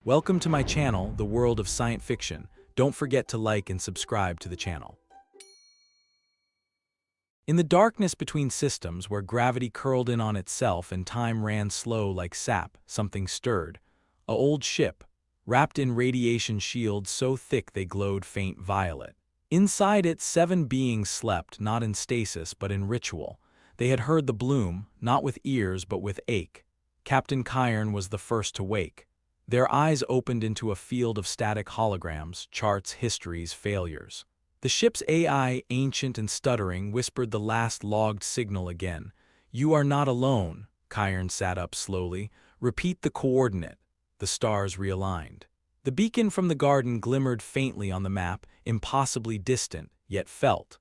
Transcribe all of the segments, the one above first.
Welcome to my channel, The World of Science Fiction. Don't forget to like and subscribe to the channel. In the darkness between systems, where gravity curled in on itself and time ran slow like sap, something stirred. A old ship, wrapped in radiation shields so thick they glowed faint violet. Inside it, 7 beings slept, not in stasis but in ritual. They had heard the bloom, not with ears but with ache. Captain Cairn was the first to wake. Their eyes opened into a field of static holograms, charts, histories, failures. The ship's AI, ancient and stuttering, whispered the last logged signal again. "You are not alone." Cairn sat up slowly. "Repeat the coordinate." The stars realigned. The beacon from the garden glimmered faintly on the map, impossibly distant, yet felt.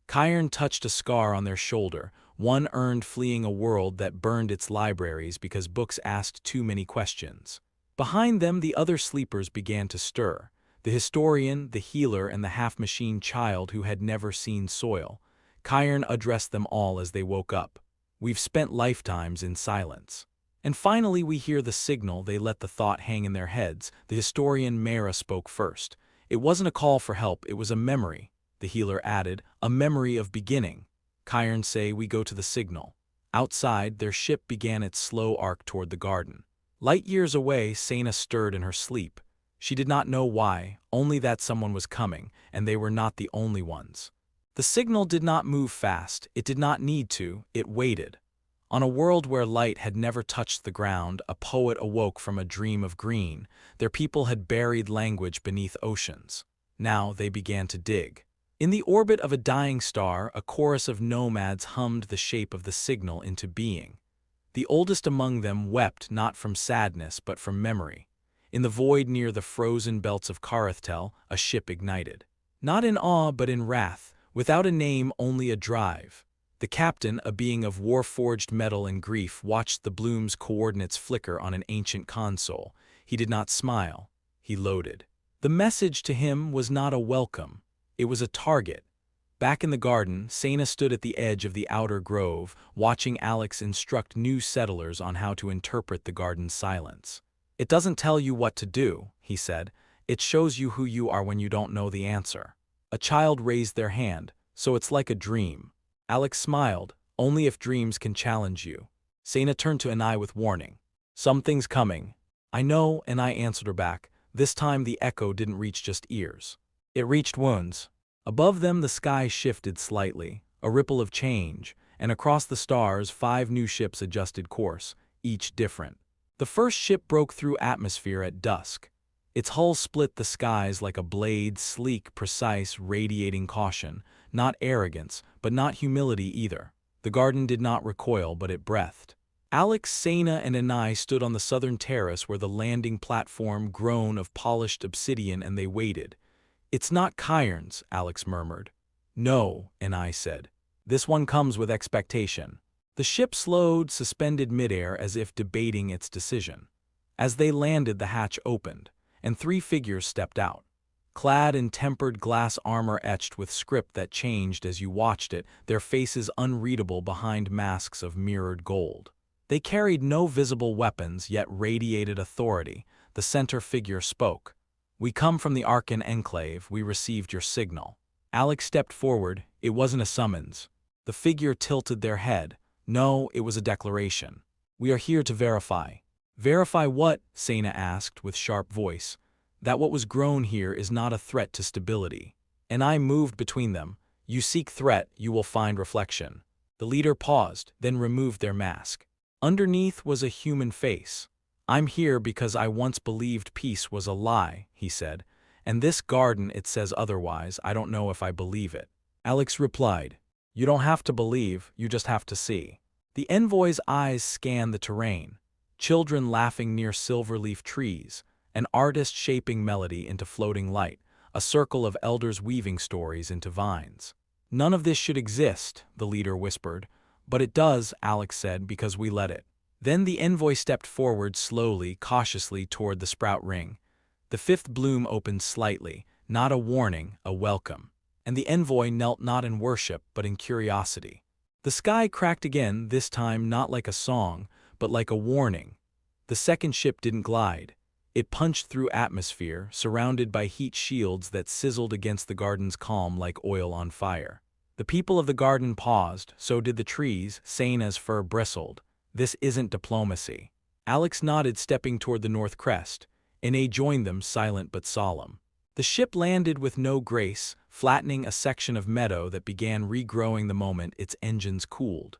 Cairn touched a scar on their shoulder, one earned fleeing a world that burned its libraries because books asked too many questions. Behind them, the other sleepers began to stir. The historian, the healer, and the half-machine child who had never seen soil. Cairn addressed them all as they woke up. "We've spent lifetimes in silence. And finally we hear the signal." They let the thought hang in their heads. The historian Mara spoke first. "It wasn't a call for help, it was a memory." The healer added, "A memory of beginning." Cairn say, "We go to the signal." Outside, their ship began its slow arc toward the garden. Light years away, Seyna stirred in her sleep. She did not know why, only that someone was coming, and they were not the only ones. The signal did not move fast, it did not need to, it waited. On a world where light had never touched the ground, a poet awoke from a dream of green. Their people had buried language beneath oceans. Now they began to dig. In the orbit of a dying star, a chorus of nomads hummed the shape of the signal into being. The oldest among them wept not from sadness but from memory. In the void near the frozen belts of Karathtel, a ship ignited. Not in awe but in wrath, without a name, only a drive. The captain, a being of war-forged metal and grief, watched the bloom's coordinates flicker on an ancient console. He did not smile. He loaded. The message to him was not a welcome. It was a target. Back in the garden, Seyna stood at the edge of the outer grove, watching Alex instruct new settlers on how to interpret the garden's silence. "It doesn't tell you what to do," he said. "It shows you who you are when you don't know the answer." A child raised their hand. "So it's like a dream." Alex smiled. "Only if dreams can challenge you." Seyna turned to Anai with warning. "Something's coming." "I know," Anai answered her back. This time the echo didn't reach just ears. It reached wounds. Above them the sky shifted slightly, a ripple of change, and across the stars 5 new ships adjusted course, each different. The first ship broke through atmosphere at dusk. Its hull split the skies like a blade, sleek, precise, radiating caution. Not arrogance, but not humility either. The garden did not recoil, but it breathed. Alex, Seyna, and Anai stood on the southern terrace where the landing platform grown of polished obsidian, and they waited. "It's not Cairn's," Alex murmured. "No," Anai said. "This one comes with expectation." The ship slowed, suspended midair as if debating its decision. As they landed, the hatch opened, and 3 figures stepped out. Clad in tempered glass armor etched with script that changed as you watched it, their faces unreadable behind masks of mirrored gold. They carried no visible weapons, yet radiated authority. The center figure spoke. "We come from the Arkan Enclave. We received your signal." Alex stepped forward. It wasn't a summons. The figure tilted their head. "No, it was a declaration. We are here to verify." "Verify what?" Seyna asked with sharp voice. "That what was grown here is not a threat to stability." And I moved between them. "You seek threat, you will find reflection." The leader paused, then removed their mask. Underneath was a human face. "I'm here because I once believed peace was a lie," he said. "And this garden, it says otherwise. I don't know if I believe it." Alex replied, "You don't have to believe, you just have to see." The envoy's eyes scanned the terrain. Children laughing near silver-leaf trees, an artist shaping melody into floating light, a circle of elders weaving stories into vines. "None of this should exist," the leader whispered. "But it does," Alex said, "because we let it." Then the envoy stepped forward slowly, cautiously toward the sprout ring. The 5th bloom opened slightly, not a warning, a welcome. And the envoy knelt not in worship, but in curiosity. The sky cracked again, this time not like a song, but like a warning. The second ship didn't glide. It punched through atmosphere, surrounded by heat shields that sizzled against the garden's calm like oil on fire. The people of the garden paused, so did the trees. Seyna's fur bristled. This isn't diplomacy. Alex nodded, stepping toward the north crest. Ine joined them, silent but solemn. The ship landed with no grace, flattening a section of meadow that began regrowing the moment its engines cooled.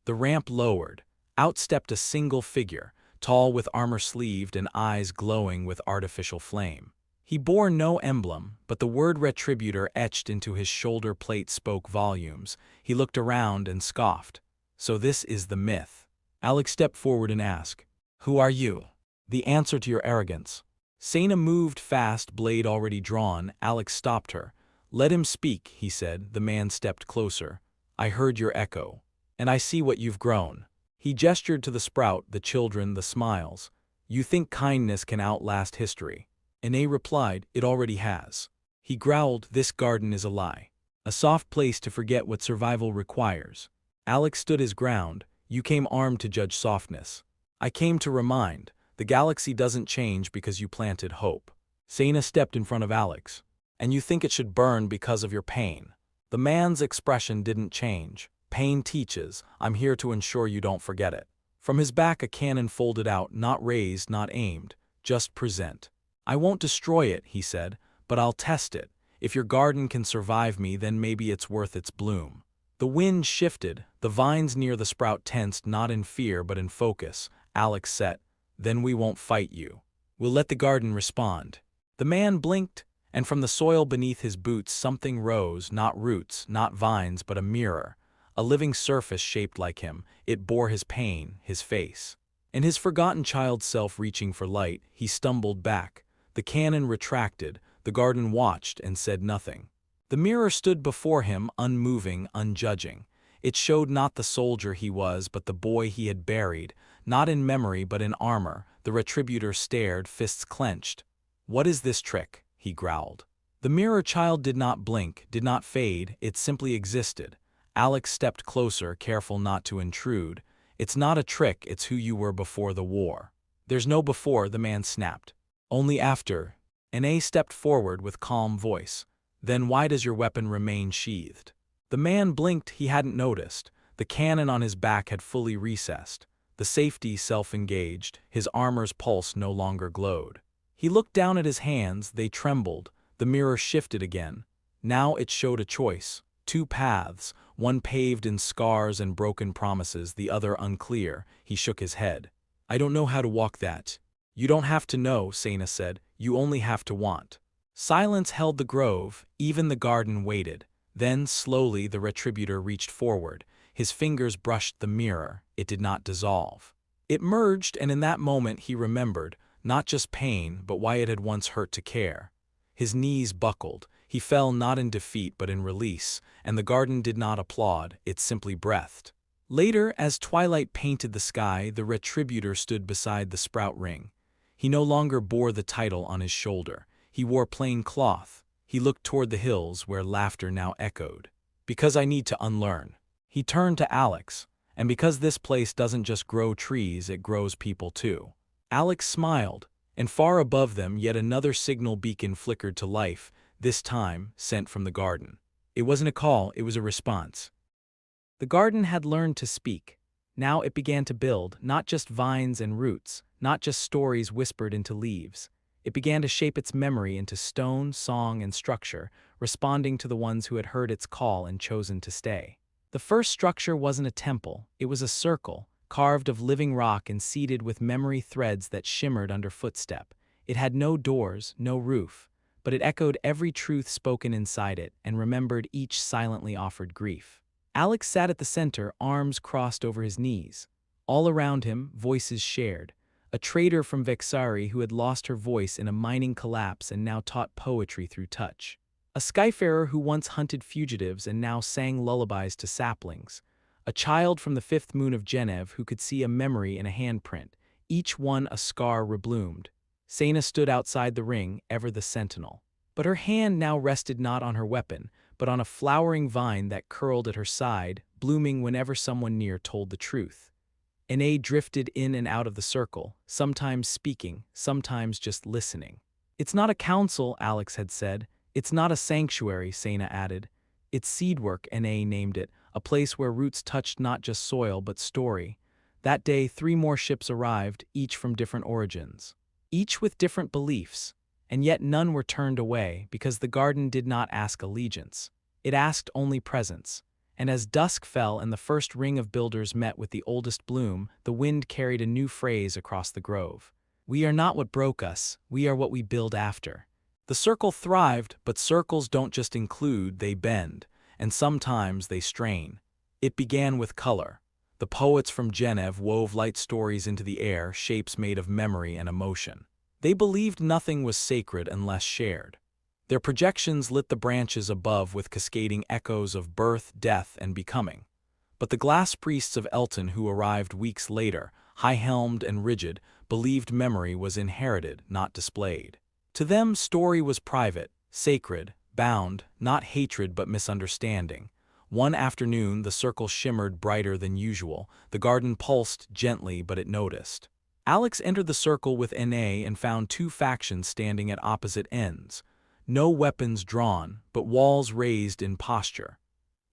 The ramp lowered. Out stepped a single figure, tall with armor sleeved and eyes glowing with artificial flame. He bore no emblem, but the word Retributor etched into his shoulder plate spoke volumes. He looked around and scoffed. So this is the myth. Alex stepped forward and asked, "Who are you?" "The answer to your arrogance." Seyna moved fast, blade already drawn. Alex stopped her. "Let him speak," he said. The man stepped closer. "I heard your echo, and I see what you've grown." He gestured to the sprout, the children, the smiles. "You think kindness can outlast history?" Ine replied, "It already has." He growled, "This garden is a lie. A soft place to forget what survival requires." Alex stood his ground. "You came armed to judge softness. I came to remind. The galaxy doesn't change because you planted hope." Seyna stepped in front of Alex. "And you think it should burn because of your pain." The man's expression didn't change. "Pain teaches. I'm here to ensure you don't forget it." From his back a cannon folded out, not raised, not aimed, just present. "I won't destroy it," he said, "but I'll test it. If your garden can survive me, then maybe it's worth its bloom." The wind shifted. The vines near the sprout tensed, not in fear but in focus. Alex said, "Then we won't fight you. We'll let the garden respond." The man blinked, and from the soil beneath his boots something rose, not roots, not vines, but a mirror. A living surface shaped like him. It bore his pain, his face. And his forgotten child self reaching for light. He stumbled back. The cannon retracted. The garden watched and said nothing. The mirror stood before him, unmoving, unjudging. It showed not the soldier he was, but the boy he had buried, not in memory but in armor. The Retributor stared, fists clenched. "What is this trick?" he growled. The mirror child did not blink, did not fade, it simply existed. Alex stepped closer, careful not to intrude. "It's not a trick, it's who you were before the war." "There's no before," the man snapped. "Only after." Ine stepped forward with calm voice. "Then why does your weapon remain sheathed?" The man blinked. He hadn't noticed. The cannon on his back had fully recessed. The safety self-engaged. His armor's pulse no longer glowed. He looked down at his hands. They trembled. The mirror shifted again. Now it showed a choice. Two paths, one paved in scars and broken promises, the other unclear. He shook his head. "I don't know how to walk that." "You don't have to know," Seyna said. "You only have to want." Silence held the grove. Even the garden waited. Then, slowly, the Retributor reached forward. His fingers brushed the mirror. It did not dissolve. It merged, and in that moment he remembered, not just pain, but why it had once hurt to care. His knees buckled. He fell not in defeat but in release, and the garden did not applaud, it simply breathed. Later, as twilight painted the sky, the Retributor stood beside the sprout ring. He no longer bore the title on his shoulder. He wore plain cloth. He looked toward the hills where laughter now echoed. "Because I need to unlearn." He turned to Alex. "And because this place doesn't just grow trees, it grows people too." Alex smiled, and far above them yet another signal beacon flickered to life, this time sent from the garden. It wasn't a call, it was a response. The garden had learned to speak. Now it began to build, not just vines and roots, not just stories whispered into leaves. It began to shape its memory into stone, song, and structure, responding to the ones who had heard its call and chosen to stay. The first structure wasn't a temple, it was a circle, carved of living rock and seeded with memory threads that shimmered under footstep. It had no doors, no roof, but it echoed every truth spoken inside it and remembered each silently offered grief. Alex sat at the center, arms crossed over his knees. All around him, voices shared. A trader from Vexari who had lost her voice in a mining collapse and now taught poetry through touch. A skyfarer who once hunted fugitives and now sang lullabies to saplings. A child from the fifth moon of Genev who could see a memory in a handprint, each one a scar rebloomed. Seyna stood outside the ring, ever the sentinel. But her hand now rested not on her weapon, but on a flowering vine that curled at her side, blooming whenever someone near told the truth. Ene drifted in and out of the circle, sometimes speaking, sometimes just listening. "It's not a council," Alex had said. "It's not a sanctuary," Seyna added. "It's seedwork," Ene named it, a place where roots touched not just soil but story. That day, 3 more ships arrived, each from different origins. Each with different beliefs, and yet none were turned away because the garden did not ask allegiance. It asked only presence. And as dusk fell and the first ring of builders met with the oldest bloom, the wind carried a new phrase across the grove. "We are not what broke us, we are what we build after." The circle thrived, but circles don't just include, they bend, and sometimes they strain. It began with color. The poets from Genève wove light stories into the air, shapes made of memory and emotion. They believed nothing was sacred unless shared. Their projections lit the branches above with cascading echoes of birth, death, and becoming. But the glass priests of Elton, who arrived weeks later, high-helmed and rigid, believed memory was inherited, not displayed. To them, story was private, sacred, bound, not hatred but misunderstanding. One afternoon, the circle shimmered brighter than usual. The garden pulsed gently, but it noticed. Alex entered the circle with Ene and found 2 factions standing at opposite ends. No weapons drawn, but walls raised in posture.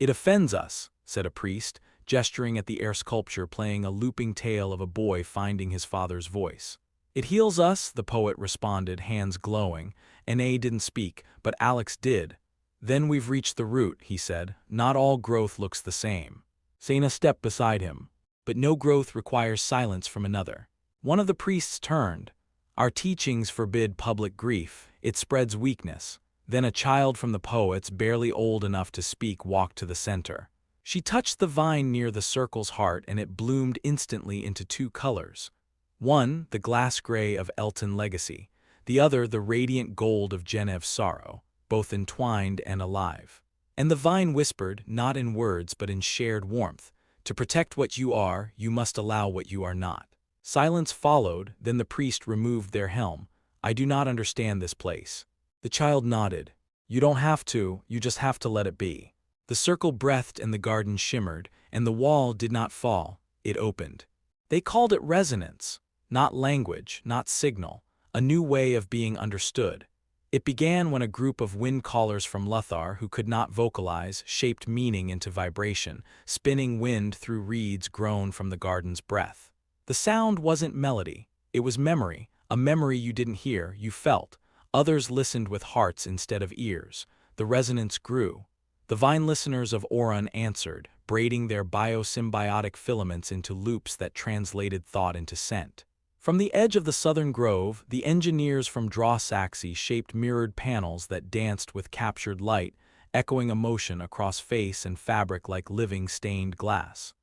"It offends us," said a priest, gesturing at the air sculpture playing a looping tale of a boy finding his father's voice. "It heals us," the poet responded, hands glowing. Ene didn't speak, but Alex did. "Then we've reached the root," he said. "Not all growth looks the same." Seyna stepped beside him. "But no growth requires silence from another." One of the priests turned. "Our teachings forbid public grief. It spreads weakness." Then a child from the poets, barely old enough to speak, walked to the center. She touched the vine near the circle's heart, and it bloomed instantly into 2 colors. One, the glass gray of Elton legacy. The other, the radiant gold of Genève's sorrow, both entwined and alive. And the vine whispered, not in words but in shared warmth, "To protect what you are, you must allow what you are not." Silence followed, then the priest removed their helm. "I do not understand this place." The child nodded. "You don't have to, you just have to let it be." The circle breathed and the garden shimmered, and the wall did not fall, it opened. They called it resonance, not language, not signal, a new way of being understood. It began when a group of wind callers from Lothar, who could not vocalize, shaped meaning into vibration, spinning wind through reeds grown from the garden's breath. The sound wasn't melody, it was memory, a memory you didn't hear, you felt. Others listened with hearts instead of ears. The resonance grew. The vine listeners of Oran answered, braiding their biosymbiotic filaments into loops that translated thought into scent. From the edge of the southern grove, the engineers from Draw-Saxy shaped mirrored panels that danced with captured light, echoing emotion across face and fabric like living stained glass.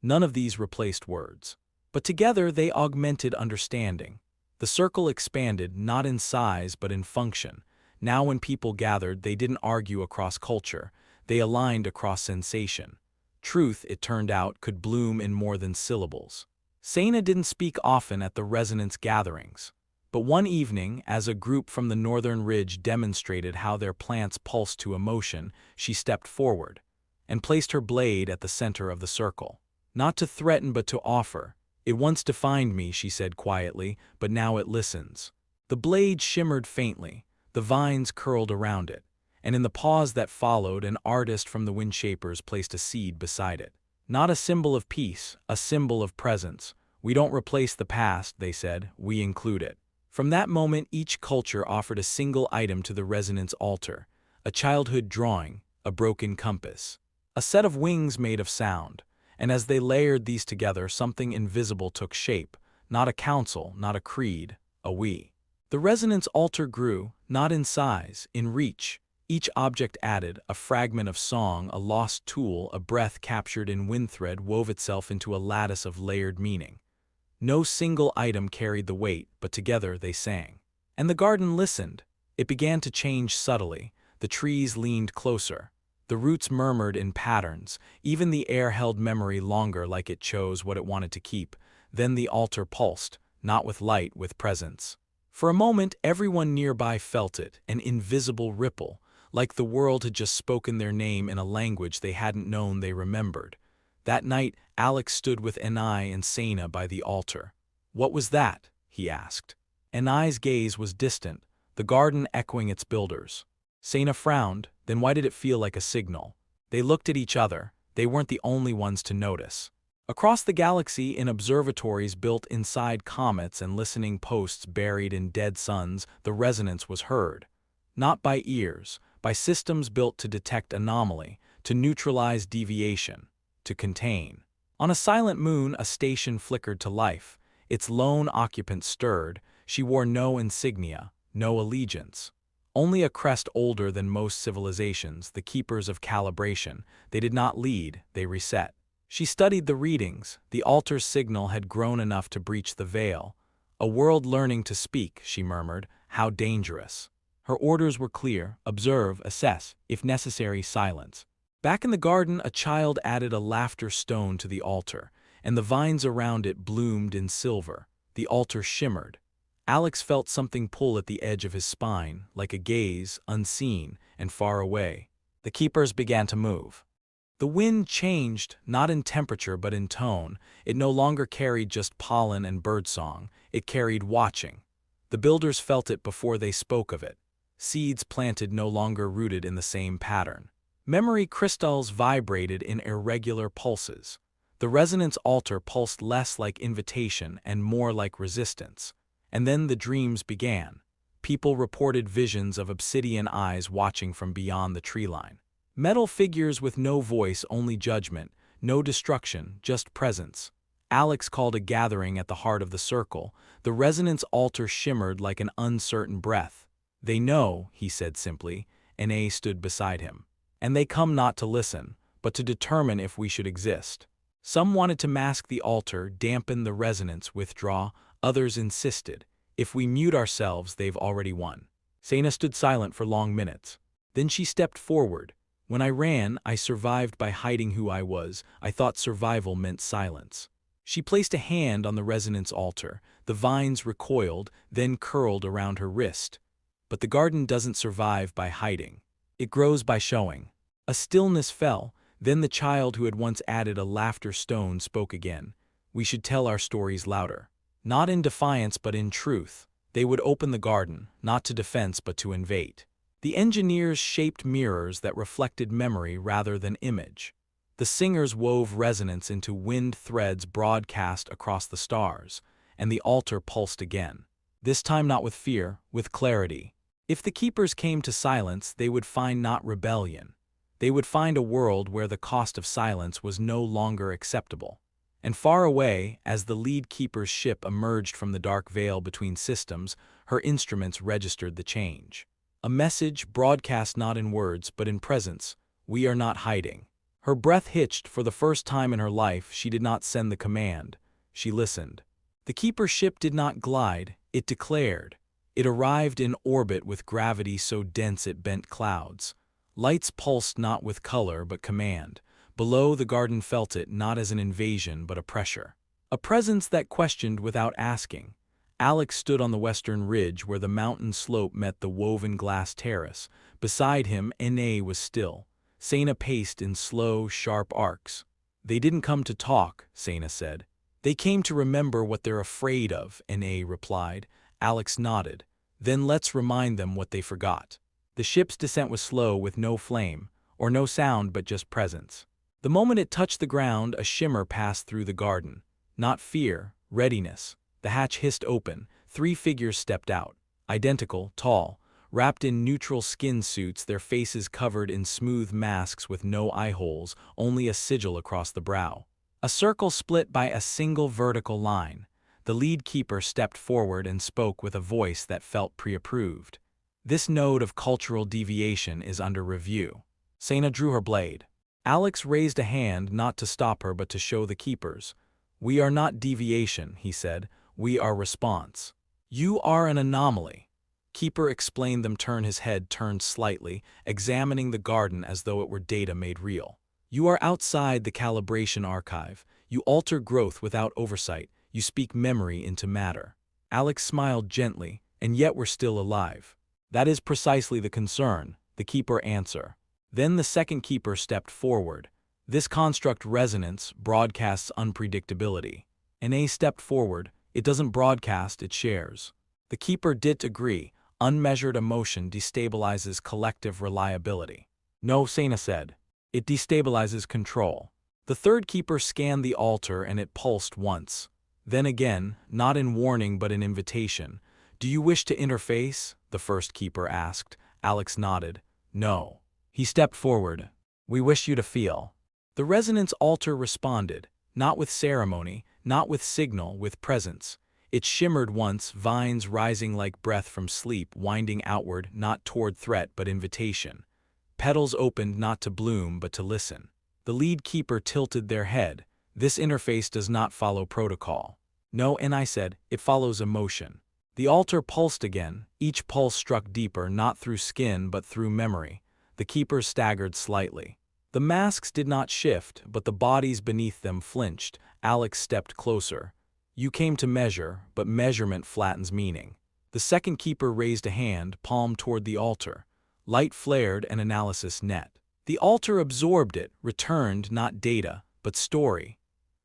None of these replaced words. But together they augmented understanding. The circle expanded, not in size but in function. Now when people gathered, they didn't argue across culture. They aligned across sensation. Truth, it turned out, could bloom in more than syllables. Seyna didn't speak often at the resonance gatherings. But one evening, as a group from the northern ridge demonstrated how their plants pulsed to emotion, she stepped forward and placed her blade at the center of the circle. "Not to threaten but to offer. It once defined me," she said quietly, "but now it listens." The blade shimmered faintly, the vines curled around it, and in the pause that followed, an artist from the Windshapers placed a seed beside it. "Not a symbol of peace, a symbol of presence. We don't replace the past," they said, "we include it." From that moment, each culture offered a single item to the resonance altar: a childhood drawing, a broken compass, a set of wings made of sound. And as they layered these together, something invisible took shape, not a council, not a creed, a we. The resonance altar grew, not in size, in reach. Each object added, a fragment of song, a lost tool, a breath captured in wind thread wove itself into a lattice of layered meaning. No single item carried the weight, but together they sang. And the garden listened. It began to change subtly. The trees leaned closer. The roots murmured in patterns. Even the air held memory longer, like it chose what it wanted to keep. Then the altar pulsed, not with light, with presence. For a moment, everyone nearby felt it, an invisible ripple, like the world had just spoken their name in a language they hadn't known they remembered. That night, Alex stood with Enai and Seyna by the altar. "What was that?" he asked. Enai's gaze was distant, the garden echoing its builders. Seyna frowned, then why did it feel like a signal? They looked at each other. They weren't the only ones to notice. Across the galaxy, in observatories built inside comets and listening posts buried in dead suns, the resonance was heard. Not by ears, by systems built to detect anomaly, to neutralize deviation, to contain. On a silent moon, a station flickered to life. Its lone occupant stirred. She wore no insignia, no allegiance. Only a crest older than most civilizations, the keepers of calibration. They did not lead, they reset. She studied the readings. The altar's signal had grown enough to breach the veil. "A world learning to speak," she murmured. "How dangerous." Her orders were clear: observe, assess, if necessary, silence. Back in the garden, a child added a laughter stone to the altar, and the vines around it bloomed in silver. The altar shimmered. Alex felt something pull at the edge of his spine, like a gaze, unseen and far away. The keepers began to move. The wind changed, not in temperature but in tone. It no longer carried just pollen and birdsong, it carried watching. The builders felt it before they spoke of it. Seeds planted no longer rooted in the same pattern. Memory crystals vibrated in irregular pulses. The resonance altar pulsed less like invitation and more like resistance. And then the dreams began. People reported visions of obsidian eyes watching from beyond the tree line. Metal figures with no voice, only judgment, no destruction, just presence. Alex called a gathering at the heart of the circle. The resonance altar shimmered like an uncertain breath. "They know," he said simply, and A stood beside him. "And they come not to listen, but to determine if we should exist." Some wanted to mask the altar, dampen the resonance, withdraw. Others insisted, "If we mute ourselves, they've already won." Seyna stood silent for long minutes. Then she stepped forward. "When I ran, I survived by hiding who I was. I thought survival meant silence." She placed a hand on the resonance altar. The vines recoiled, then curled around her wrist. "But the garden doesn't survive by hiding. It grows by showing." A stillness fell. Then the child who had once added a laughter stone spoke again. "We should tell our stories louder. Not in defiance but in truth." They would open the garden, not to defense but to invade. The engineers shaped mirrors that reflected memory rather than image. The singers wove resonance into wind threads broadcast across the stars, and the altar pulsed again. This time not with fear, with clarity. If the keepers came to silence, they would find not rebellion. They would find a world where the cost of silence was no longer acceptable. And far away, as the lead keeper's ship emerged from the dark veil between systems, her instruments registered the change. A message broadcast not in words but in presence: "We are not hiding." Her breath hitched. For the first time in her life, she did not send the command. She listened. The keeper's ship did not glide, it declared. It arrived in orbit with gravity so dense it bent clouds. Lights pulsed not with color but command. Below, the garden felt it, not as an invasion but a pressure. A presence that questioned without asking. Alex stood on the western ridge where the mountain slope met the woven glass terrace. Beside him, Enai was still. Seyna paced in slow, sharp arcs. "They didn't come to talk," Seyna said. "They came to remember what they're afraid of," Enai replied. Alex nodded. "Then let's remind them what they forgot." The ship's descent was slow, with no flame, or no sound but just presence. The moment it touched the ground, a shimmer passed through the garden. Not fear, readiness. The hatch hissed open. 3 figures stepped out. Identical, tall, wrapped in neutral skin suits, their faces covered in smooth masks with no eye holes, only a sigil across the brow. A circle split by a single vertical line. The lead keeper stepped forward and spoke with a voice that felt pre-approved. "This node of cultural deviation is under review." Seyna drew her blade. Alex raised a hand, not to stop her but to show the keepers. "We are not deviation," he said. "We are response. You are an anomaly." Keeper explained them. His head turned slightly, examining the garden as though it were data made real. "You are outside the calibration archive. You alter growth without oversight. You speak memory into matter." Alex smiled gently. "And yet we're still alive." "That is precisely the concern," the keeper answered. Then the second keeper stepped forward. This construct resonance broadcasts unpredictability. A stepped forward, it doesn't broadcast, it shares. The keeper did agree, unmeasured emotion destabilizes collective reliability. No, Seyna said. It destabilizes control. The third keeper scanned the altar and it pulsed once. Then again, not in warning but in invitation. Do you wish to interface? The first keeper asked. Alex nodded. No. He stepped forward. We wish you to feel. The resonance altar responded, not with ceremony, not with signal, with presence. It shimmered once, vines rising like breath from sleep, winding outward, not toward threat but invitation. Petals opened not to bloom but to listen. The lead keeper tilted their head. This interface does not follow protocol. No, and I said, it follows emotion. The altar pulsed again. Each pulse struck deeper, not through skin but through memory. The keepers staggered slightly. The masks did not shift, but the bodies beneath them flinched. Alex stepped closer. You came to measure, but measurement flattens meaning. The second keeper raised a hand, palm toward the altar. Light flared and analysis net. The altar absorbed it, returned not data, but story.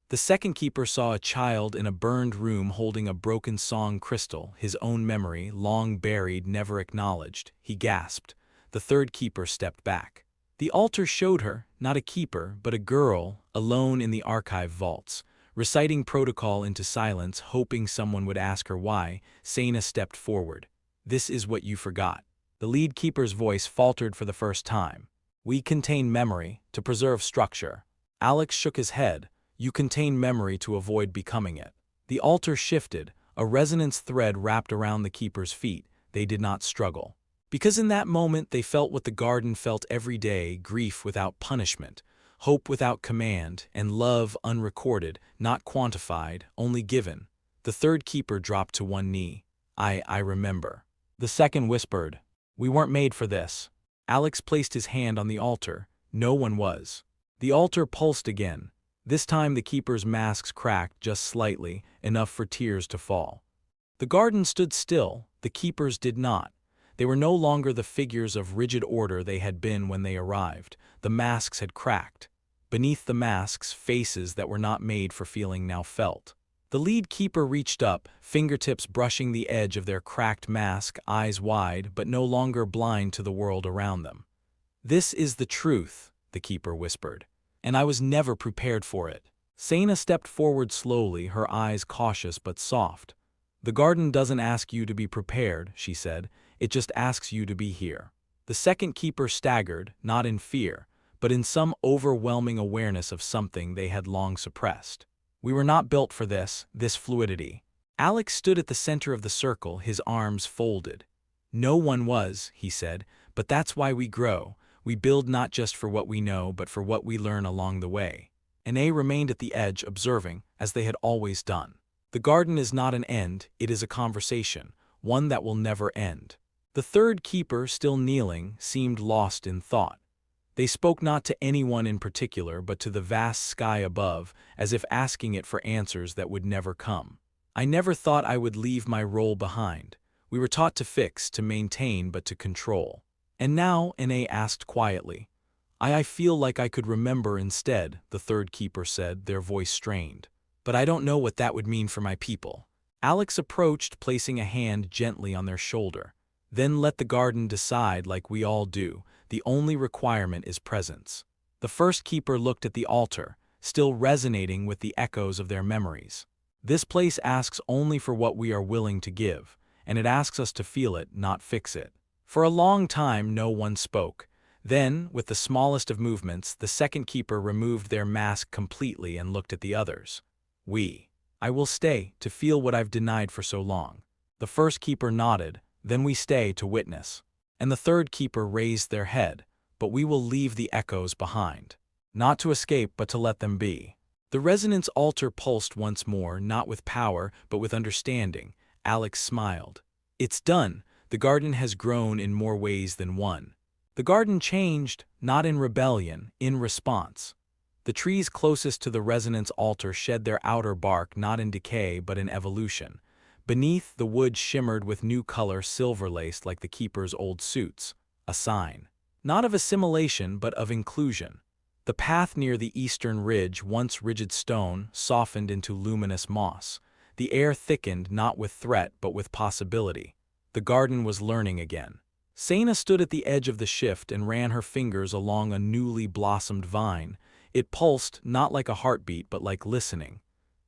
The second keeper saw a child in a burned room holding a broken song crystal, his own memory, long buried, never acknowledged. He gasped. The third keeper stepped back. The altar showed her, not a keeper, but a girl, alone in the archive vaults. Reciting protocol into silence, hoping someone would ask her why, Seyna stepped forward. This is what you forgot. The lead keeper's voice faltered for the first time. We contain memory to preserve structure. Alex shook his head. You contain memory to avoid becoming it. The altar shifted. A resonance thread wrapped around the keeper's feet. They did not struggle. Because in that moment they felt what the garden felt every day, grief without punishment, hope without command, and love unrecorded, not quantified, only given. The third keeper dropped to one knee. I remember. The second whispered, we weren't made for this. Alex placed his hand on the altar. No one was. The altar pulsed again. This time the keeper's masks cracked just slightly, enough for tears to fall. The garden stood still. The keepers did not. They were no longer the figures of rigid order they had been when they arrived. The masks had cracked. Beneath the masks, faces that were not made for feeling now felt. The lead keeper reached up, fingertips brushing the edge of their cracked mask, eyes wide, but no longer blind to the world around them. This is the truth, the keeper whispered, and I was never prepared for it. Seyna stepped forward slowly, her eyes cautious but soft. The garden doesn't ask you to be prepared, she said, it just asks you to be here. The second keeper staggered, not in fear, but in some overwhelming awareness of something they had long suppressed. We were not built for this fluidity. Alex stood at the center of the circle, his arms folded. No one was, he said, but that's why we grow. We build not just for what we know, but for what we learn along the way. And they remained at the edge, observing, as they had always done. The garden is not an end, it is a conversation, one that will never end. The third keeper, still kneeling, seemed lost in thought. They spoke not to anyone in particular, but to the vast sky above, as if asking it for answers that would never come. I never thought I would leave my role behind. We were taught to fix, to maintain, but to control. And now, N.A. asked quietly. I feel like I could remember instead, the third keeper said, their voice strained. But I don't know what that would mean for my people. Alex approached, placing a hand gently on their shoulder. Then let the garden decide like we all do. The only requirement is presence. The first keeper looked at the altar, still resonating with the echoes of their memories. This place asks only for what we are willing to give, and it asks us to feel it, not fix it. For a long time no one spoke. Then, with the smallest of movements, the second keeper removed their mask completely and looked at the others. I will stay, to feel what I've denied for so long. The first keeper nodded, then we stay to witness. And the third keeper raised their head, but we will leave the echoes behind. Not to escape, but to let them be. The resonance altar pulsed once more, not with power, but with understanding. Alex smiled. It's done. The garden has grown in more ways than one. The garden changed, not in rebellion, in response. The trees closest to the resonance altar shed their outer bark not in decay but in evolution. Beneath, the wood shimmered with new color, silver-laced like the keeper's old suits, a sign. Not of assimilation but of inclusion. The path near the eastern ridge, once rigid stone, softened into luminous moss. The air thickened not with threat but with possibility. The garden was learning again. Seyna stood at the edge of the shift and ran her fingers along a newly blossomed vine. It pulsed not like a heartbeat but like listening.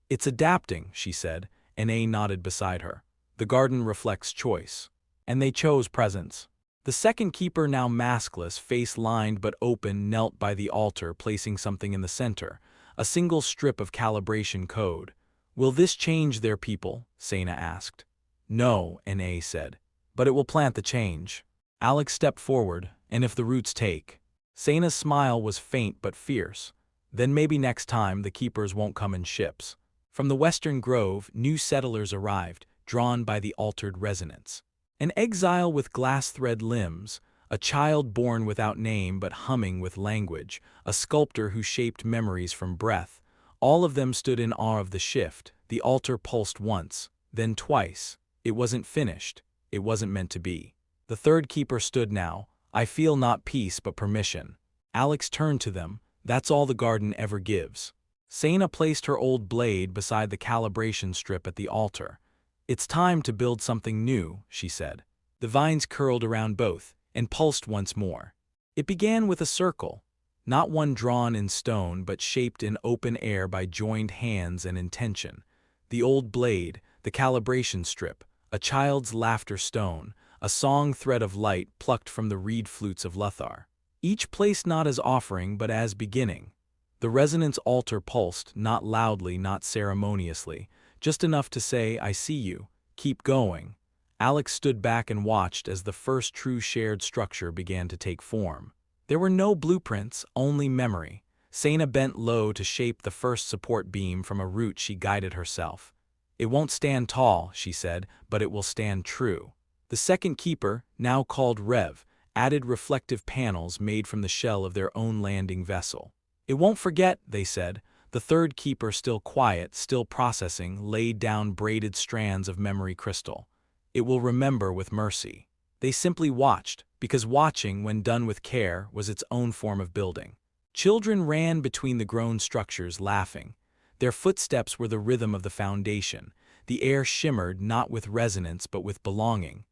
"It's adapting," she said, and A nodded beside her. "The garden reflects choice." And they chose presence. The second keeper, now maskless, face lined but open, knelt by the altar, placing something in the center, a single strip of calibration code. "Will this change their people?" Seyna asked. "No," A said. "But it will plant the change." Alex stepped forward. "And if the roots take?" Seyna's smile was faint but fierce. "Then maybe next time the keepers won't come in ships." From the western grove, new settlers arrived, drawn by the altered resonance. An exile with glass-thread limbs, a child born without name but humming with language, a sculptor who shaped memories from breath. All of them stood in awe of the shift. The altar pulsed once, then twice. It wasn't finished. It wasn't meant to be. The third keeper stood now. "I feel not peace but permission." Alex turned to them. "That's all the garden ever gives." Seyna placed her old blade beside the calibration strip at the altar. "It's time to build something new," she said. The vines curled around both, and pulsed once more. It began with a circle, not one drawn in stone but shaped in open air by joined hands and intention. The old blade, the calibration strip, a child's laughter stone, a song thread of light plucked from the reed flutes of Lothar. Each placed not as offering but as beginning. The resonance altar pulsed, not loudly, not ceremoniously, just enough to say, "I see you. Keep going." Alex stood back and watched as the first true shared structure began to take form. There were no blueprints, only memory. Seyna bent low to shape the first support beam from a root she guided herself. "It won't stand tall," she said, "but it will stand true." The second keeper, now called Rev, added reflective panels made from the shell of their own landing vessel. "It won't forget," they said. The third keeper, still quiet, still processing, laid down braided strands of memory crystal. "It will remember with mercy." They simply watched, because watching, when done with care, was its own form of building. Children ran between the grown structures, laughing. Their footsteps were the rhythm of the foundation. The air shimmered not with resonance but with belonging.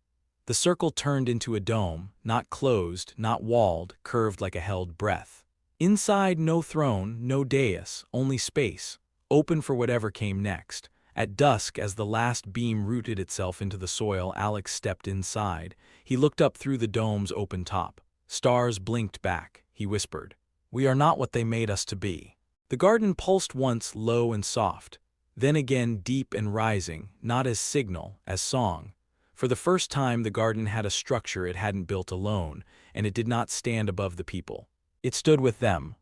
The circle turned into a dome, not closed, not walled, curved like a held breath. Inside, no throne, no dais, only space, open for whatever came next. At dusk, as the last beam rooted itself into the soil, Alex stepped inside. He looked up through the dome's open top. Stars blinked back. He whispered, "We are not what they made us to be." The garden pulsed once, low and soft, then again deep and rising, not as signal, as song. For the first time, the garden had a structure it hadn't built alone, and it did not stand above the people. It stood with them,